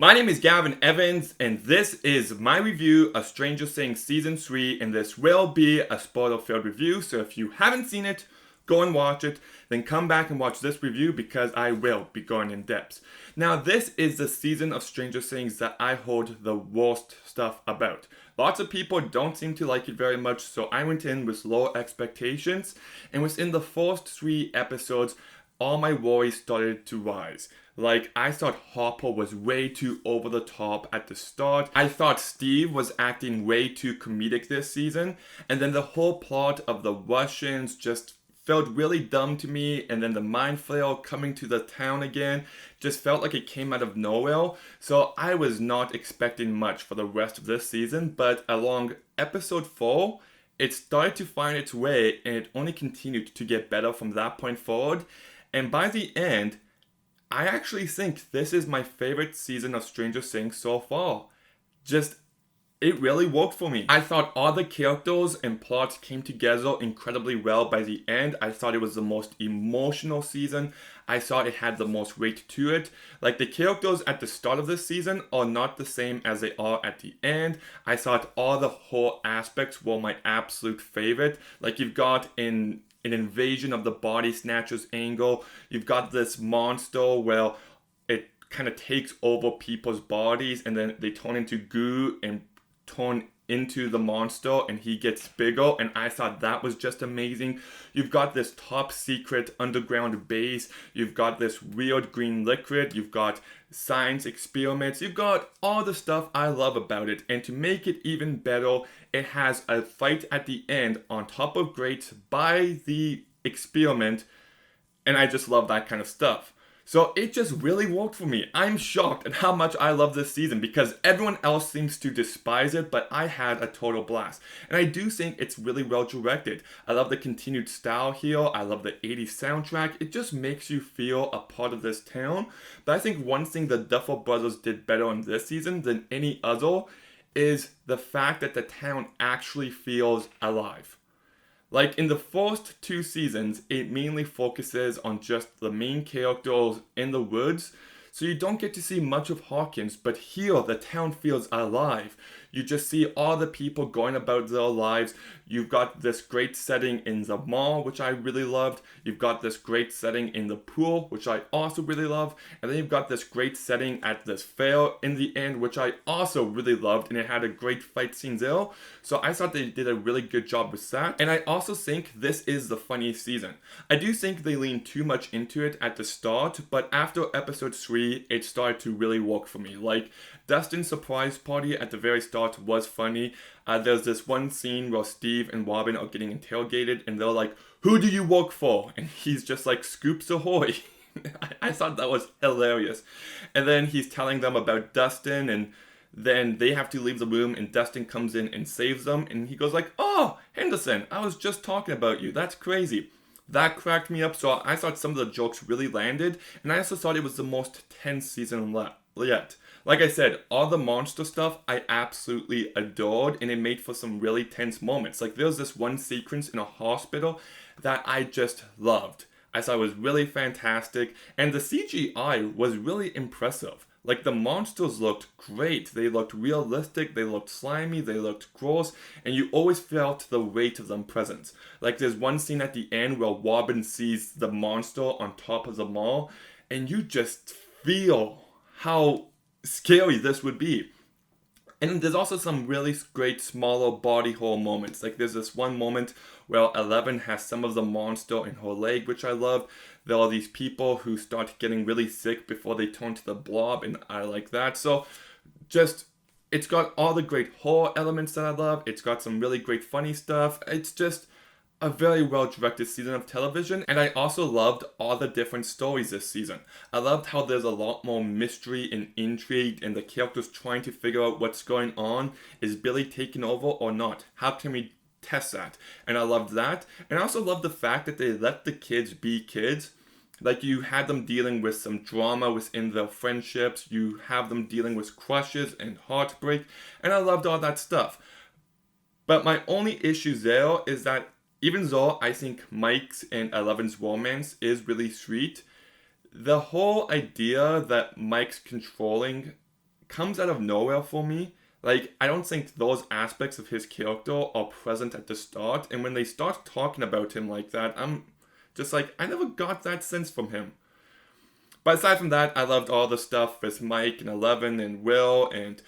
My name is Gavin Evans, and this is my review of Stranger Things Season 3, and this will be a spoiler-filled review, so if you haven't seen it, go and watch it, then come back and watch this review because I will be going in depth. Now, this is the season of Stranger Things that I hold the worst stuff about. Lots of people don't seem to like it very much, so I went in with low expectations, and within the first 3 episodes, all my worries started to rise. Like, I thought Harper was way too over the top at the start. I thought Steve was acting way too comedic this season. And then the whole plot of the Russians just felt really dumb to me. And then the mind flail coming to the town again just felt like it came out of nowhere. So I was not expecting much for the rest of this season. But along episode 4, it started to find its way, and it only continued to get better from that point forward. And by the end, I actually think this is my favorite season of Stranger Things so far. Just, it really worked for me. I thought all the characters and plots came together incredibly well by the end. I thought it was the most emotional season. I thought it had the most weight to it. Like, the characters at the start of this season are not the same as they are at the end. I thought all the whole aspects were my absolute favorite. Like, you've got in an invasion of the body snatchers angle. You've got this monster where it kind of takes over people's bodies and then they turn into goo and turn into the monster and he gets bigger, and I thought that was just amazing. You've got this top secret underground base, you've got this weird green liquid, you've got science experiments, you've got all the stuff I love about it, and to make it even better, it has a fight at the end on top of great by the experiment, and I just love that kind of stuff. So it just really worked for me. I'm shocked at how much I love this season because everyone else seems to despise it, but I had a total blast. And I do think it's really well directed. I love the continued style here. I love the 80s soundtrack. It just makes you feel a part of this town. But I think one thing the Duffer Brothers did better on this season than any other is the fact that the town actually feels alive. Like, in the first 2 seasons, it mainly focuses on just the main characters in the woods, so you don't get to see much of Hawkins, but here the town feels alive. You just see all the people going about their lives. You've got this great setting in the mall, which I really loved. You've got this great setting in the pool, which I also really love. And then you've got this great setting at this fair in the end, which I also really loved. And it had a great fight scene there. So I thought they did a really good job with that. And I also think this is the funniest season. I do think they leaned too much into it at the start, but after episode 3, it started to really work for me. Like, Dustin's surprise party at the very start was funny. There's this one scene where Steve and Robin are getting interrogated and they're like, "Who do you work for?" And he's just like, "Scoops Ahoy." I thought that was hilarious. And then he's telling them about Dustin, and then they have to leave the room and Dustin comes in and saves them. And he goes like, "Oh, Henderson, I was just talking about you. That's crazy." That cracked me up, so I thought some of the jokes really landed, and I also thought it was the most tense season yet. Like I said, all the monster stuff I absolutely adored, and it made for some really tense moments. Like, there's this one sequence in a hospital that I just loved. I thought it was really fantastic, and the CGI was really impressive. Like, the monsters looked great, they looked realistic, they looked slimy, they looked gross, and you always felt the weight of them present. Like, there's one scene at the end where Robin sees the monster on top of the mall, and you just feel how scary this would be. And there's also some really great smaller body horror moments. Like, there's this one moment where Eleven has some of the monster in her leg, which I love. There are these people who start getting really sick before they turn to the blob, and I like that. So, just, it's got all the great horror elements that I love. It's got some really great funny stuff. It's just a very well directed season of television, and I also loved all the different stories this season. I loved how there's a lot more mystery and intrigue and the characters trying to figure out what's going on. Is Billy taking over or not? How can we test that? And I loved that. And I also loved the fact that they let the kids be kids. Like, you had them dealing with some drama within their friendships, you have them dealing with crushes and heartbreak, and I loved all that stuff. But my only issue there is that even though I think Mike's and Eleven's romance is really sweet, the whole idea that Mike's controlling comes out of nowhere for me. Like, I don't think those aspects of his character are present at the start, and when they start talking about him like that, I'm just like, I never got that sense from him. But aside from that, I loved all the stuff with Mike and Eleven and Will and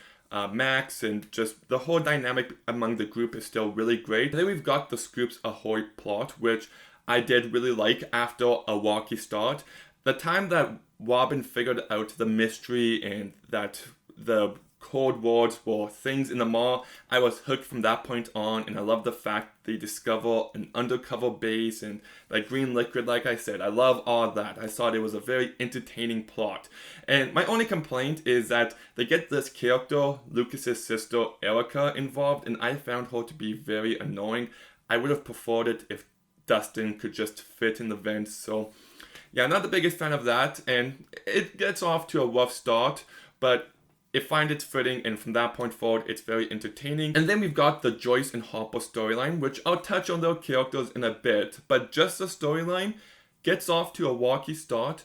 Max, and just the whole dynamic among the group is still really great. And then we've got the Scoops Ahoy plot, which I did really like after a rocky start. The time that Robin figured out the mystery and that the code words were things in the mall, I was hooked from that point on, and I love the fact they discover an undercover base and like green liquid. Like I said, I love all that. I thought it was a very entertaining plot. And my only complaint is that they get this character, Lucas's sister Erica, involved, and I found her to be very annoying. I would have preferred it if Dustin could just fit in the vents. So yeah, not the biggest fan of that, and it gets off to a rough start, but it finds its footing, and from that point forward, it's very entertaining. And then we've got the Joyce and Harper storyline, which I'll touch on their characters in a bit, but just the storyline gets off to a rocky start,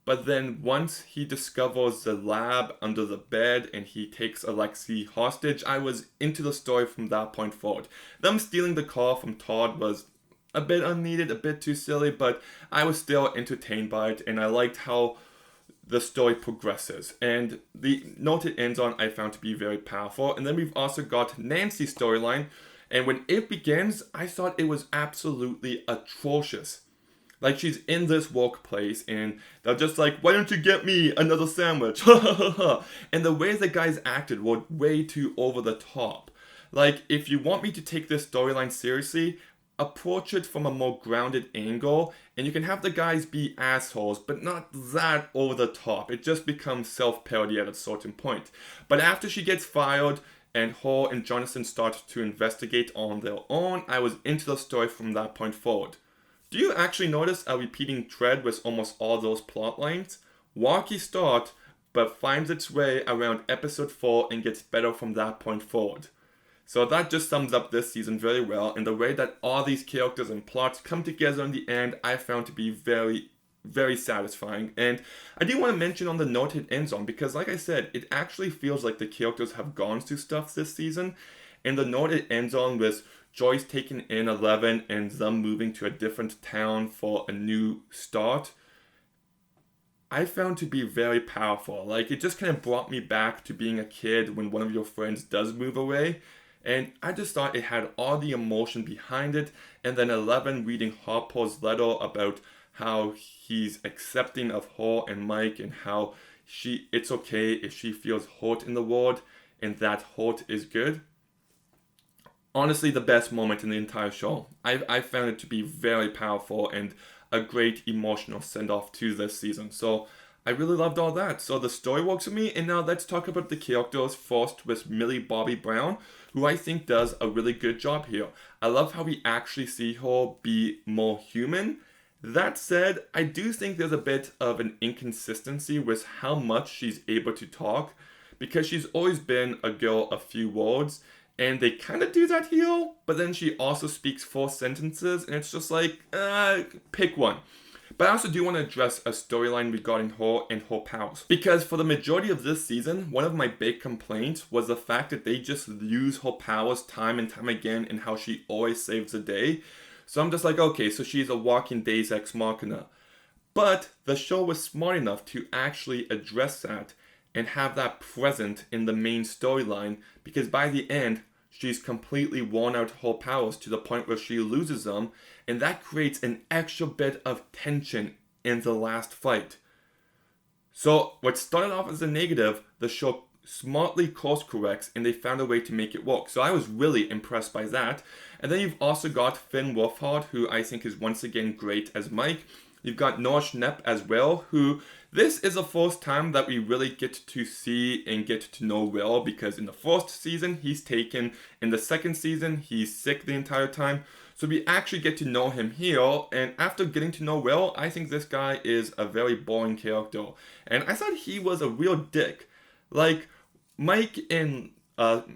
but then once he discovers the lab under the bed and he takes Alexei hostage, I was into the story from that point forward. Them stealing the car from Todd was a bit unneeded, a bit too silly, but I was still entertained by it, and I liked how the story progresses. And the note it ends on I found to be very powerful. And then we've also got Nancy's storyline, and when it begins, I thought it was absolutely atrocious. Like, she's in this workplace and they're just like, why don't you get me another sandwich? And the way the guys acted were way too over the top. Like, if you want me to take this storyline seriously, approach it from a more grounded angle, and you can have the guys be assholes, but not that over the top. It just becomes self-parody at a certain point. But after she gets fired and her and Jonathan start to investigate on their own, I was into the story from that point forward. Do you actually notice a repeating thread with almost all those plot lines? Rocky start, but finds its way around episode 4 and gets better from that point forward. So that just sums up this season very well, and the way that all these characters and plots come together in the end, I found to be very, very satisfying. And I do want to mention on the note it ends on, because like I said, it actually feels like the characters have gone through stuff this season, and the note it ends on with Joyce taking in 11 and them moving to a different town for a new start, I found to be very powerful. Like, it just kind of brought me back to being a kid when one of your friends does move away. And I just thought it had all the emotion behind it. And then 11 reading Harper's letter about how he's accepting of her and Mike, and how it's okay if she feels hurt in the world, and that hurt is good. Honestly, the best moment in the entire show. I found it to be very powerful and a great emotional send-off to this season. So I really loved all that. So the story works for me, and now let's talk about the characters, first with Millie Bobby Brown, who I think does a really good job here. I love how we actually see her be more human. That said, I do think there's a bit of an inconsistency with how much she's able to talk, because she's always been a girl of few words, and they kind of do that here, but then she also speaks 4 sentences, and it's just like, pick one. But I also do want to address a storyline regarding her and her powers. Because for the majority of this season, one of my big complaints was the fact that they just use her powers time and time again, and how she always saves the day. So I'm just like, okay, so she's a walking Deus Ex Machina. But the show was smart enough to actually address that and have that present in the main storyline, because by the end, she's completely worn out her powers to the point where she loses them, and that creates an extra bit of tension in the last fight. So what started off as a negative, the show smartly course corrects, and they found a way to make it work. So I was really impressed by that. And then you've also got Finn Wolfhard, who I think is once again great as Mike. You've got Noah Schnapp as well, who this is the first time that we really get to see and get to know Will, because in the first season he's taken, in the second season he's sick the entire time. So we actually get to know him here, and after getting to know Will, I think this guy is a very boring character. And I thought he was a real dick. Like, Mike and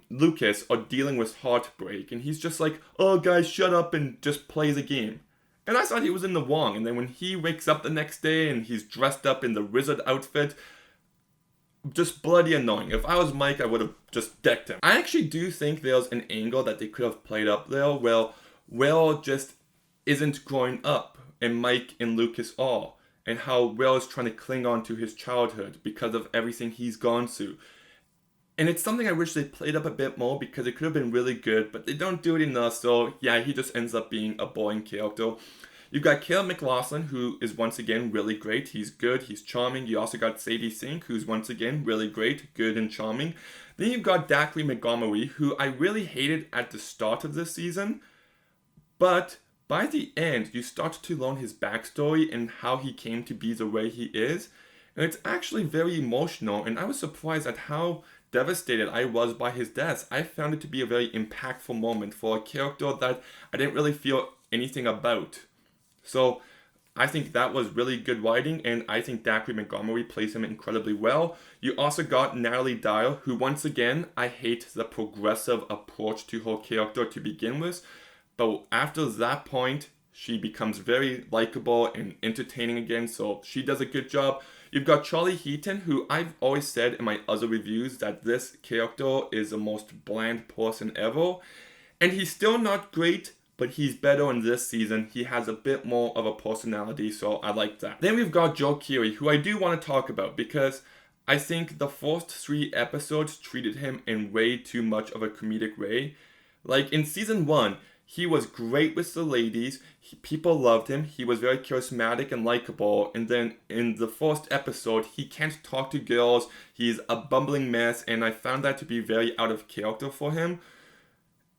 Lucas are dealing with heartbreak, and he's just like, oh guys, shut up and just play the game. And I thought he was in the wrong. And then when he wakes up the next day and he's dressed up in the wizard outfit, just bloody annoying. If I was Mike, I would have just decked him. I actually do think there's an angle that they could have played up there where Will just isn't growing up and Mike and Lucas are, and how Will is trying to cling on to his childhood because of everything he's gone through. And it's something I wish they played up a bit more because it could have been really good, but they don't do it enough, so yeah, he just ends up being a boring character. You've got Caleb McLaughlin, who is once again really great. He's good, he's charming. You also got Sadie Sink, who's once again really great, good and charming. Then you've got Zachary Montgomery, who I really hated at the start of this season, but by the end, you start to learn his backstory and how he came to be the way he is. And it's actually very emotional, and I was surprised at how devastated I was by his death. I found it to be a very impactful moment for a character that I didn't really feel anything about. So I think that was really good writing, and I think Zachary Montgomery plays him incredibly well. You also got Natalie Dyer, who once again, I hate the progressive approach to her character to begin with, but after that point, she becomes very likable and entertaining again, so she does a good job. You've got Charlie Heaton, who I've always said in my other reviews that this character is the most bland person ever. And he's still not great, but he's better in this season. He has a bit more of a personality, so I like that. Then we've got Joe Keery, who I do want to talk about because I think the first 3 episodes treated him in way too much of a comedic way. Like in season 1, he was great with the ladies, people loved him, he was very charismatic and likable, and then in the first episode, he can't talk to girls, he's a bumbling mess, and I found that to be very out of character for him.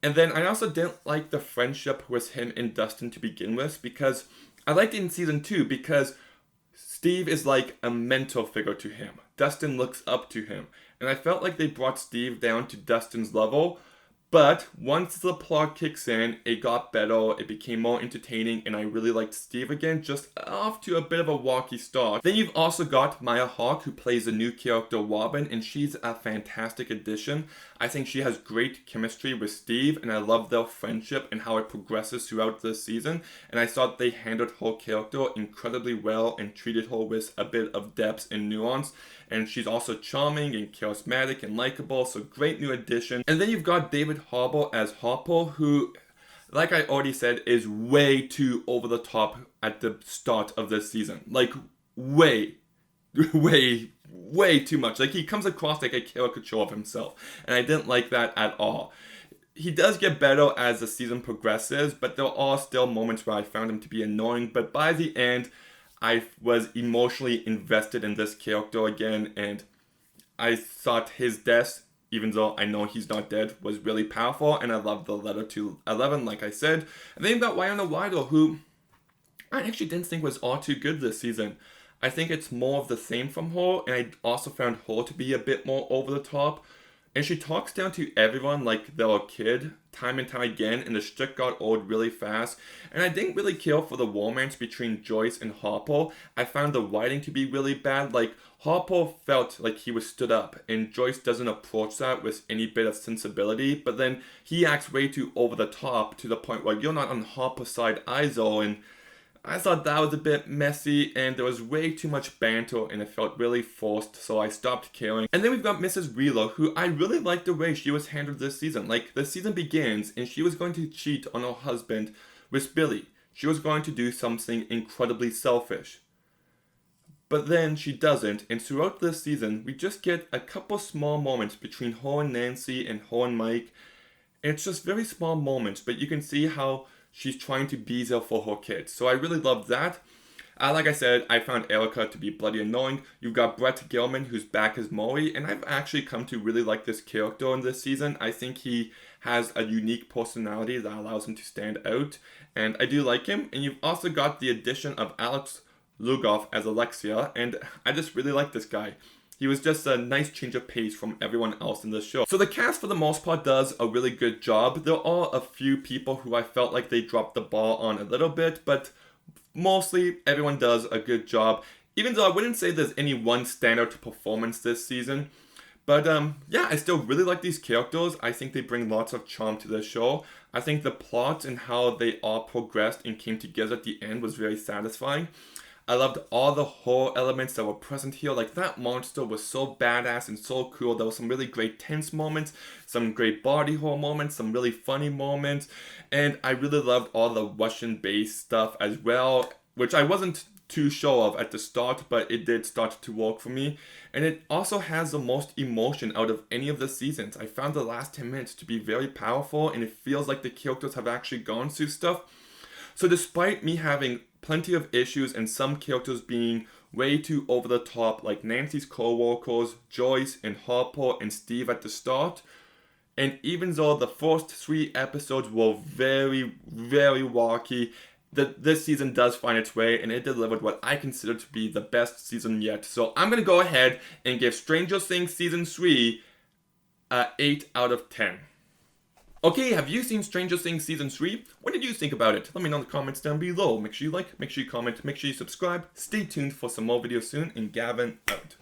And then I also didn't like the friendship with him and Dustin to begin with, because I liked it in season 2 because Steve is like a mentor figure to him. Dustin looks up to him, and I felt like they brought Steve down to Dustin's level. But once the plot kicks in, it got better, it became more entertaining, and I really liked Steve again, just off to a bit of a rocky start. Then you've also got Maya Hawke, who plays the new character Robin, and she's a fantastic addition. I think she has great chemistry with Steve, and I love their friendship and how it progresses throughout this season. And I thought they handled her character incredibly well and treated her with a bit of depth and nuance. And she's also charming and charismatic and likable, so great new addition. And then you've got David Harbour as Harper, who, like I already said, is way too over the top at the start of this season. Like, way too much. Like, he comes across like a caricature of himself, and I didn't like that at all. He does get better as the season progresses, but there are still moments where I found him to be annoying, but by the end, I was emotionally invested in this character again, and I thought his death, even though I know he's not dead, was really powerful, and I loved the letter to 11, like I said. And then you've got Winona Ryder, who I actually didn't think was all too good this season. I think it's more of the same from her, and I also found her to be a bit more over the top. And she talks down to everyone like they're a kid, time and time again, and the shit got old really fast. And I didn't really care for the romance between Joyce and Harper. I found the writing to be really bad. Like, Harper felt like he was stood up, and Joyce doesn't approach that with any bit of sensibility. But then he acts way too over the top to the point where you're not on Harper's side either, and I thought that was a bit messy, and there was way too much banter, and it felt really forced, so I stopped caring. And then we've got Mrs. Wheeler, who I really liked the way she was handled this season. Like, the season begins, and she was going to cheat on her husband with Billy. She was going to do something incredibly selfish. But then she doesn't, and throughout this season, we just get a couple small moments between her and Nancy and her and Mike. And it's just very small moments, but you can see how she's trying to be there for her kids. So I really loved that. Like I said, I found Erica to be bloody annoying. You've got Brett Gilman, who's back as Maury, and I've actually come to really like this character in this season. I think he has a unique personality that allows him to stand out, and I do like him. And you've also got the addition of Alex Lugoff as Alexia, and I just really like this guy. He was just a nice change of pace from everyone else in the show. So the cast, for the most part, does a really good job. There are a few people who I felt like they dropped the ball on a little bit, but mostly everyone does a good job. Even though I wouldn't say there's any one standout performance this season. But yeah, I still really like these characters. I think they bring lots of charm to the show. I think the plot and how they all progressed and came together at the end was very satisfying. I loved all the horror elements that were present here. Like, that monster was so badass and so cool. There was some really great tense moments, some great body horror moments, some really funny moments, and I really loved all the Russian-based stuff as well, which I wasn't too sure of at the start, but it did start to work for me. And it also has the most emotion out of any of the seasons. I found the last 10 minutes to be very powerful, and it feels like the characters have actually gone through stuff. So despite me having plenty of issues and some characters being way too over the top, like Nancy's co-workers, Joyce and Harper and Steve at the start, and even though the first 3 episodes were very, very wacky, this season does find its way, and it delivered what I consider to be the best season yet. So I'm going to go ahead and give Stranger Things Season 3 a 8 out of 10. Okay, have you seen Stranger Things Season 3? What did you think about it? Let me know in the comments down below. Make sure you like, make sure you comment, make sure you subscribe. Stay tuned for some more videos soon, and Gavin out.